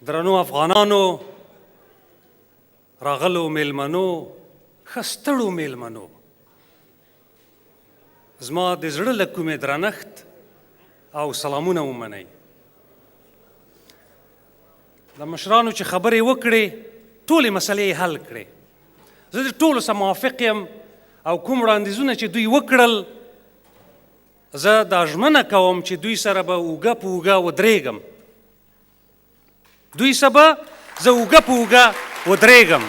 درنو افغانانو، راغلو میلمنو، ښه ستړو میلمنو، زما د زړه له کومې درنښت او سلامونه ومنئ. د مشرانو چې خبرې وکړې ټولې مسلې حل کړې. زه د ټولو سره موافق یم او کوم وړاندیزونه چې دوی وکړل زه دا ژمنه کوم چې دوی سره به اوږه په اوږه ودرېږم. دوی سره به زه اوږه په اوږه ودرېږم.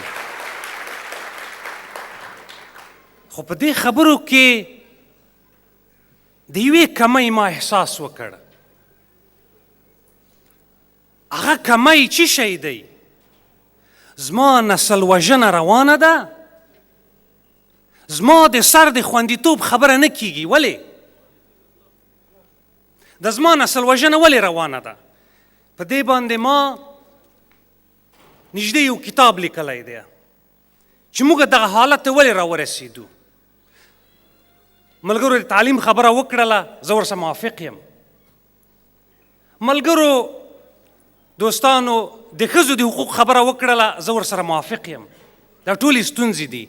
خو په دې خبرو کې د یوې کمۍ ما احساس وکړ. هغه کمۍ څه شی دی؟ زما نسل وژنه روانه ده. زما د سر د خوندیتوب خبره نه کیږي. ولې؟ د زما نسل وژنه ولې روانه ده؟ په دې باندې ما نږدې یو کتاب لیکلی دی چې موږ دغه حالت ته ولې راورسېدو. ملګرو د تعلیم خبره وکړله، زه ورسره موافق یم. ملګرو دوستانو د ښځو د حقوق خبره وکړله، زه ورسره موافق یم. دا ټولې ستونزې دي،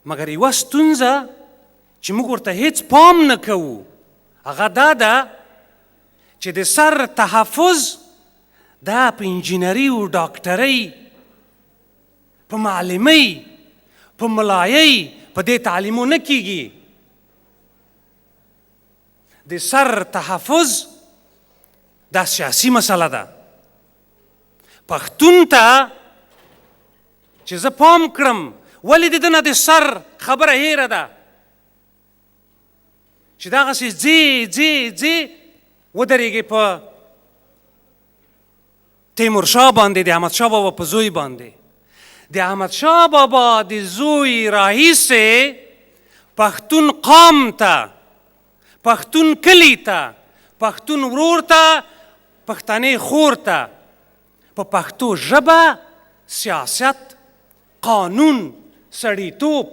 مګر یوه ستونزه چې موږ ورته هیڅ پام نه کوو هغه دا ده چې د سر تحفظ دا په انجینري او ډاکټرۍ، په معلمۍ، په ملایۍ، په دې تعلیمو نه کیږي. د سر تحفظ دا سیاسي مسله ده. پښتون ته چې زه پام کړم ولې د ده نه د سر خبره هیره ده چې دغسې ځې ودرېږې په تیمورشاه باندې، د احمدشاه بابا په زوی باندې. د احمدشاه بابا د زوی راهیسې پښتون قام ته، پښتون کلي ته، پښتون ورور ته، پښتنې خور ته په پښتو ژبه سیاست، قانون، سړیتوب،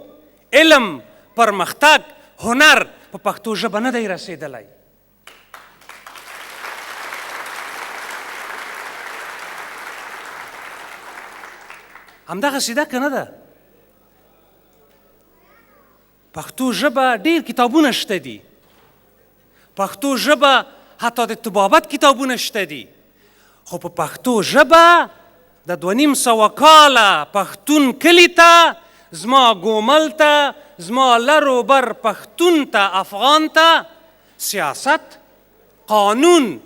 علم، پرمختګ، هنر په پښتو ژبه نه دی رسېدلی. همدغسې ده که نه ده؟ پښتو ژبه ډېر کتابونه شته دي. پښتو ژبه حتی د طبابت کتابونه شته دي. خو په پښتو ژبه د 2500 کاله پښتون کلي ته، زما ګومل ته، زما لر و بر پښتون ته، افغان ته سیاست، قانون،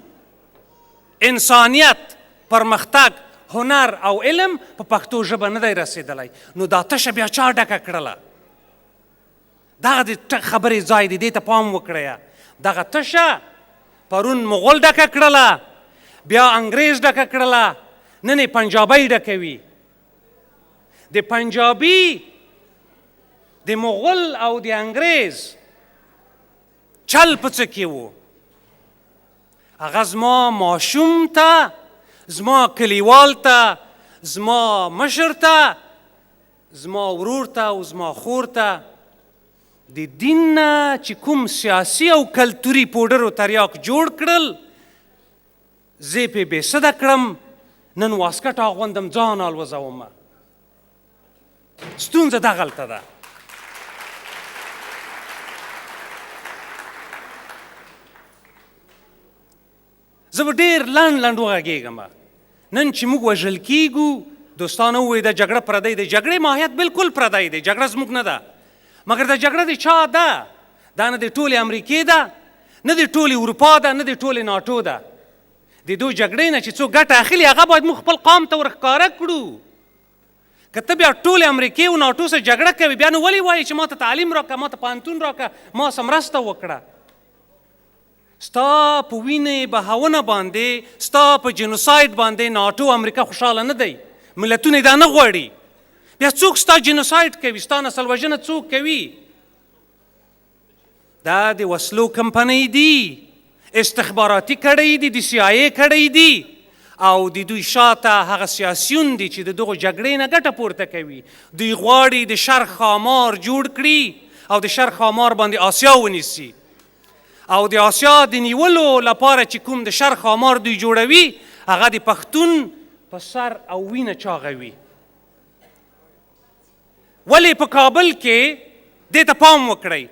انسانیت، پرمختګ، هنر او علم په پښتو ژبه نه دی رسېدلی. نو دا تشه بیا چا ډکه کړله؟ دغه د خبرې ځای دی، دې ته پام وکړئ. دغه تشه پرون مغول ډکه کړله، بیا انګریز ډکه کړله، نن یې پنجابی ډکوي. د پنجابي، د مغول او د انګریز چل په څه کې و؟ هغه زما ماشوم ته، زما کلیوال ته، زما مشر ته، زما ورور ته او زما خور ته د دین نه چې کوم سیاسي او کلتوري پوډر او تریاک جوړ کړل، زه یې پې بېسده کړم. نن واسکټ اغوندم، ځان الوځومه. ستونزه دغلته ده. زه به ډېر لنډ وغږېږم. نن چې موږ وژل کېږو، دوستانو ووایي دا جګړه پردی دی. جګړې ماهیت بالکل پردی دی. جګړه زموږ نه ده. مګر دا جګړه د چا ده؟ دا نه د ټولې امریکې ده، نه د ټولې اروپا ده، نه د ټولې ناټو ده. د دوی جګړې نه چې څوک ګټه اخلي هغه باید موږ خپل قام ته ورښکاره کړو. که ته بیا ټولې امریکې او ناټو سره جګړه کوې، بیا نو ولې وایې چې ما ته تعلیم راکړه، ما ته پوهنتون راکړه، ما سره مرسته وکړه؟ ستا په وینې بهونه باندې، ستا په جنوساید باندې ناټو امریکا خوشحاله نه دی. ملتونه یې دا نه غواړي. بیا څوک ستا جنوساید کوي، ستا نسل وژنه څوک کوي؟ دا د وسلو کمپنۍ دي، استخباراتي کړۍ دي، د سی آی ای کړۍ دي، او د دوی شاته هغه سیاسیون دي چې د دغو جګړې نه ګټه پورته کوي. دوی غواړي د شر ښامار جوړ کړي او د شر ښامار باندې آسیا ونیسي. او د آسیا د نیولو لپاره چې کوم د شر ښامار دوی جوړوي هغه د پښتون په سر او وینه چاغوي. ولې په کابل کې دې ته پام وکړئ،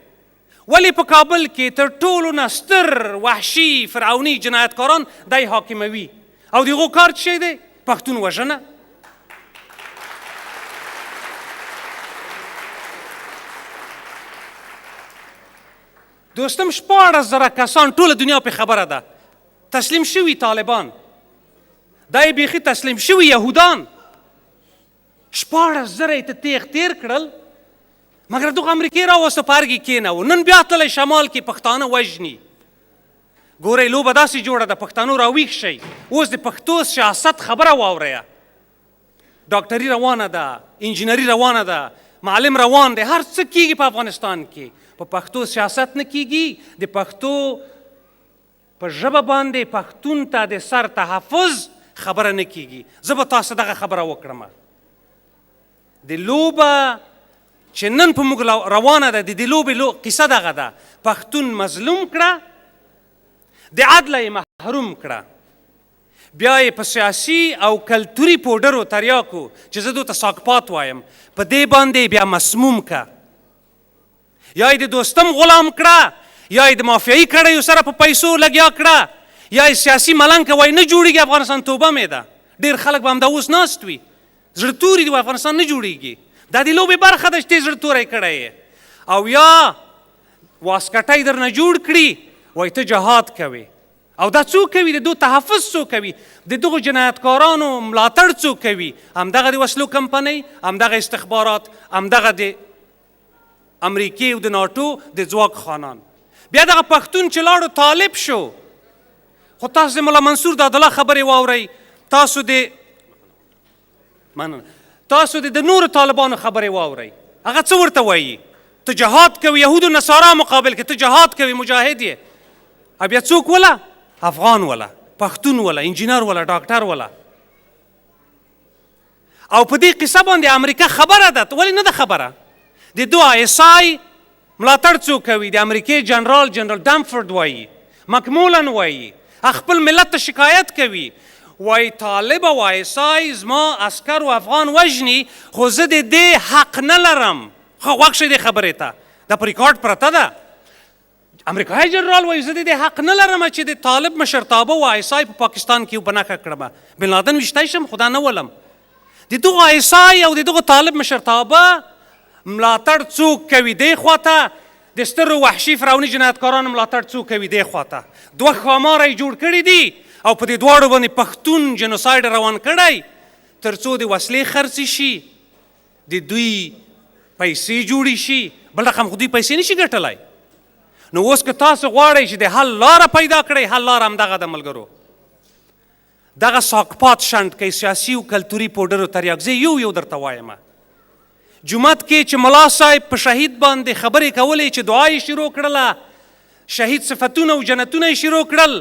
ولې په کابل کې تر ټولو نه ستر وحشي فرعوني جنایتکاران دی حاکموي او د هغو کار څه شی دی؟ پښتون وژنه. دوستم 14,000 کسان ټوله دنیا په خبره ده تسلیم شوي طالبان، دا یې بیخي تسلیم شوي یهودان. 14,000 یې تیر کړل، مګر دغه امریکې راوسته په ارګې کېنوو. نن بیا تللی شمال کې پښتانه وژني. ګورئ لوبه داسې جوړه ده، پښتانو راویښ شئ. اوس د پښتو سیاست خبره واورئ. ډاکټري روانه ده، انجینري روانه ده، معلم روان دی، هر څه کېږي په افغانستان کې. په پښتو سیاست نه کېږي. د پښتو په ژبه باندې پښتون ته د سر تحفظ خبره نه کېږي. زه به تاسو دغه خبره وکړم. د لوبه چې نن په موږ روانه ده، د لوبې قصه دغه ده. پښتون مظلوم کړه، د عدله یې محروم کړه، بیا یې په سیاسي او کلتوري پوډرو تریاکو چې زه دوی ته ساکپات وایم په دې باندې بیا مسموم کړه. یا یې د دوستم غلام کړه، یا یې د مافیایي کړیو سره په پیسو لګیا کړه، یا یې سیاسي ملنګ که وایي نه جوړېږي افغانستان، توبه مې ده. ډېر خلک به همدا اوس ناست وي، زړه توري دي، افغانستان نه جوړېږي. دا د لوبې برخه ده چې ته زړه توری کړی یې. او یا واسکټی درنه جوړ کړي، وایي ته جهاد کوې. او دا څوک کوي؟ د دو تحفظ څوک کوي؟ د دغو جنایتکارانو ملاتړ څوک کوي؟ همدغه د وسلو کمپنۍ، همدغه استخبارات، همدغه د امریکې او د ناټو د ځواک خانان. بیا دغه پښتون چې لاړو طالب شو. خو تاسو د ملا منصور د عدالت خبرې واورئ، تاسو د نورو طالبانو خبرې واورئ. هغه څه ورته وایي؟ ته جهاد کوي، یهودو نصارا مقابل کې ته جهاد کوي، مجاهد یې. بیا څوک وله؟ افغان وله، پښتون وله، انجینر وله، ډاکټر وله. او په دې قصه باندې امریکا خبره ده. ولې نه ده خبره؟ د دو ISI ملاتړ څوک کوي؟ د امریکې جنرال ډمفورد وایي، مکمولن وایي، خپل ملت ته شکایت کوي، وایي طالب او ISI زما عسکر و افغان وژني، خو زه د دې حق نه لرم. غوږ شئ دې خبرې ته، دا په ریکارډ پرته ده. امریکایي جنرال وایي زه د دې حق نه لرم چې د طالب مشرتابه و ISI په پاکستان کې بناکه کړم، بن لادن ویشتی شم، خدا نه ولم. د دغو ISI او د دغو طالب مشرتابه ملاتړ څوک کوي؟ دې خواته د سترو وحشي فرعوني جنایتکارانو ملاتړ څوک کوي؟ دې خواته دوه ښاماره یې جوړ کړي دي او په دې دواړو باندې پښتون جنوساید روان کړی تر څو د وسلې خرڅې شي، د دوی پیسې جوړې شي. بل رقم خو دوی پیسې نشي ګټلی. نو اوس که تاسو غواړئ چې د حل لاره پیدا کړئ، حل لاره همدغه د ملګرو دغه ساکپات شنډ کوي، سیاسي او کلتوري پوډرو تریاک. زه یو درته وایم، جومات کې چې ملا صاحب په شهید باندې خبرې کولې، چې دعا یې شروع کړله، شهید صفتونه او جنتونه یې شروع کړل،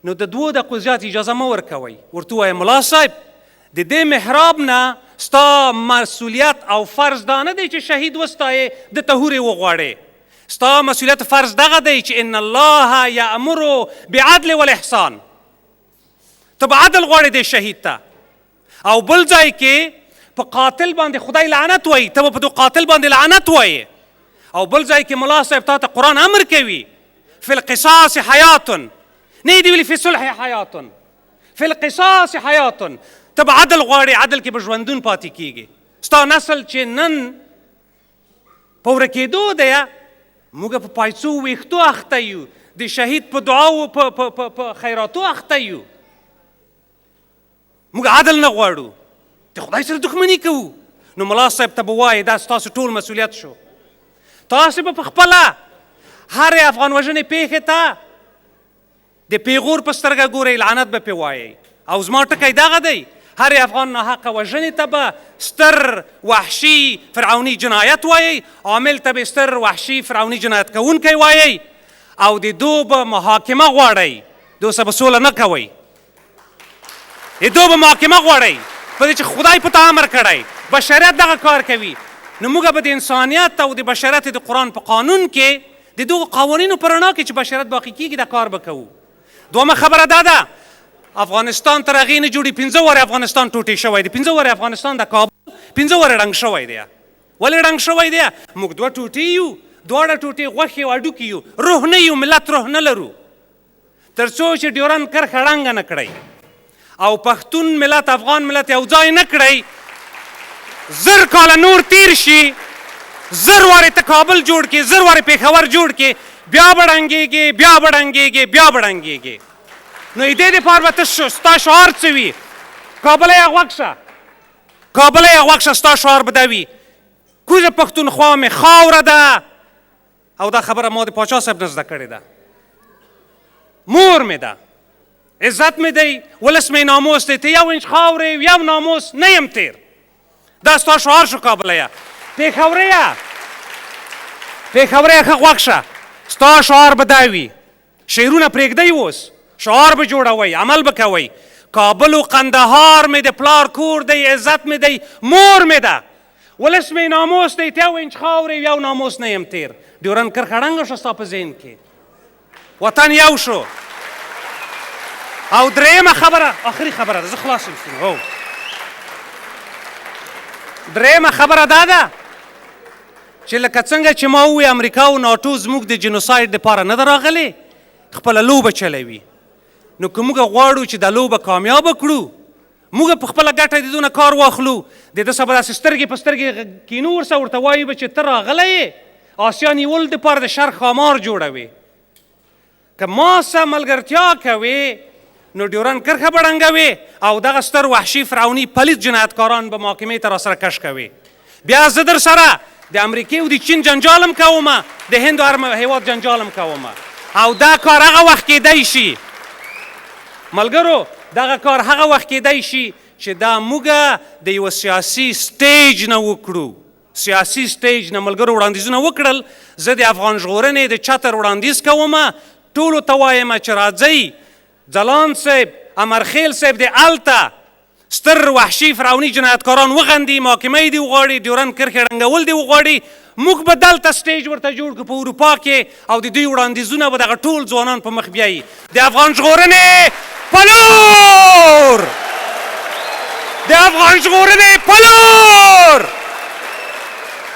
نو د 2 دقیقو زیات اجازه مه ورکوئ. ورته ووایه ملا صاحب د دې محراب نه ستا مسؤلیت او فرض دا نه دی چې شهید وستایې د ته هورې وغواړې. ستا مسؤلیت فرض دغه دی چې ان الله یامر بعدل والاحسان. ته به عدل غواړې د شهید ته. او بل ځای کې په قاتل باندې خدای لعنت وایي، ته به په قاتل باندې لعنت وایي. او بل ځای کې ملا صاحب تا ته قرآن امر کوي فی القصاص حیات، نه دی ویلي فی صلح حیات، فی القصاص حیات. ته به عدل غواړې، عدل کې به ژوندون پاتې کېږي. ستا نسل چې نن په ورکېدو دی، موږ په پایڅو ویښتو اخته یو، د شهید په دعاو په خیراتو اخته یو. موږ عدل نه غواړو، د خدای سره دښمني کوو. نو ملا صاحب ته به وایي دا ستاسو ټول مسؤلیت شو. تاسو به په خپله هرې افغان وژنې پیښې ته د پیغور په سترګه ګورئ، لعنت به پې وایئ. او زما ټکی دغه دی، هرې افغان ناحقه وژنې ته به ستر وحشي فرعوني جنایت وایئ، عامل ته به ستر وحشي فرعوني جنایت کوونکی وایئ، او د دو به محاکمه غواړئ. دو سره به سوله نه کوئ، د دو به محاکمه غواړئ په دې چې خدای په ته امر کړی، بشریت دغه کار کوي. نو موږ به د انسانیت او د بشریت د قرآن په قانون کې د دغو قوانینو په رڼا کې چې بشریت باقي کېږي دا کار به کوو. دومه خبره دا ده افغانستان تر هغې نه جوړي 15 وارې افغانستان ټوټې شوی دی 15 وارې افغانستان د کابل 15 وارې ړنګ شوی دی ولې ړنګ شوی دی موږ دوه ټوټې یو دواړه ټوټې غوښې او هډوکي یو روح نه یو ملت روح نه لرو تر څو چې ډیورنډ کرښه ړنګه نه کړئ او پښتون ملت افغان ملت یو ځای نه کړئ 1000 کاله نور تیر شي 1000 وارې ته کابل جوړ کړې 1000 وارې پېښور جوړ کړې بیا به ړنګېږې بیا به ړنګېږې بیا به ړنګېږې نو دې دپاره به ته ستا شعار څه وي کابله یې غوږ شه کابله یې غوږ شه ستا شعار به دا وي کوزه پښتونخوا مې خاوره ده او دا خبره ما د پاچا صاحب نه زده کړې ده مور مې ده عزت مې دی ولس مې ناموس دی ته یو انچ خاورې یو ناموس نه یم تیر دا ستا شعار شو کابله پېښوريه ښه غوږ شه ستا شعار به دا وي شعرونه پرېږدئ اوس شعار به جوړوئ عمل به کوئ کابل و قندهار مې د پلار کور دی عزت مې دی مور مې ده ولس مې ناموس دی ته یو انچ خاورې یو ناموس نه یم تیر ډیورنډ کرښه ړنګه شوه ستا په ذهن کې وطن یو شو او درېیمه خبره آخري خبره ده زه خلاص یم هو درېیمه خبره دا ده چې لکه څنګه چې ما ووایي امریکا او ناټو زموږ د جنوساید دپاره نه ده راغلې خپله لوبه چلوي نو که موږ غواړو چې دا لوبه کامیابه کړو موږ په خپله ګټه د دونه کار واخلو د ده څه به داسې سترګې په سترګې کینو ورته وایو به چې ته راغلی یې آسیا نیولو دپاره د شر ښامار جوړوې که ما سره ملګرتیا کوې نو ډیورنډ کرښه به ړنګوې او دغه ستر وحشي فرعوني پلیت جنایتکاران به محاکمې ته راسره کش کوې بیا زه در سره د امریکې او د چین جنجال هم کومه د هند هر هېواد جنجال هم کومه او دا کار هغه وخت کیدی شي ملګرو دغه کار هغه وخت کیدی شي چې دا موږ د یوه سیاسي سټیج نه وکړو سیاسي سټیج نه ملګرو وړاندیزونه وکړل زه د افغان ژغورنې د چتر وړاندیز کومه ټولو ته وایم چې راځئ ځلان صاحب امرخیل صاحب د هلته ستر وحشي فرعوني جنایتکاران وغندي محاکمه دې وغواړي ډیورنډ کرښې ړنګول دې وغواړي موږ به دلته سټیج ورته جوړ کړو په اروپا کې او د دوی وړاندیزونه به دغه ټول ځوانان په مخ بیایي د افغان ژغورنې پلور د افغان ژغورنې پلور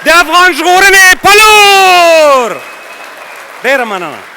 د افغان ژغورنې پلور ډېره مننه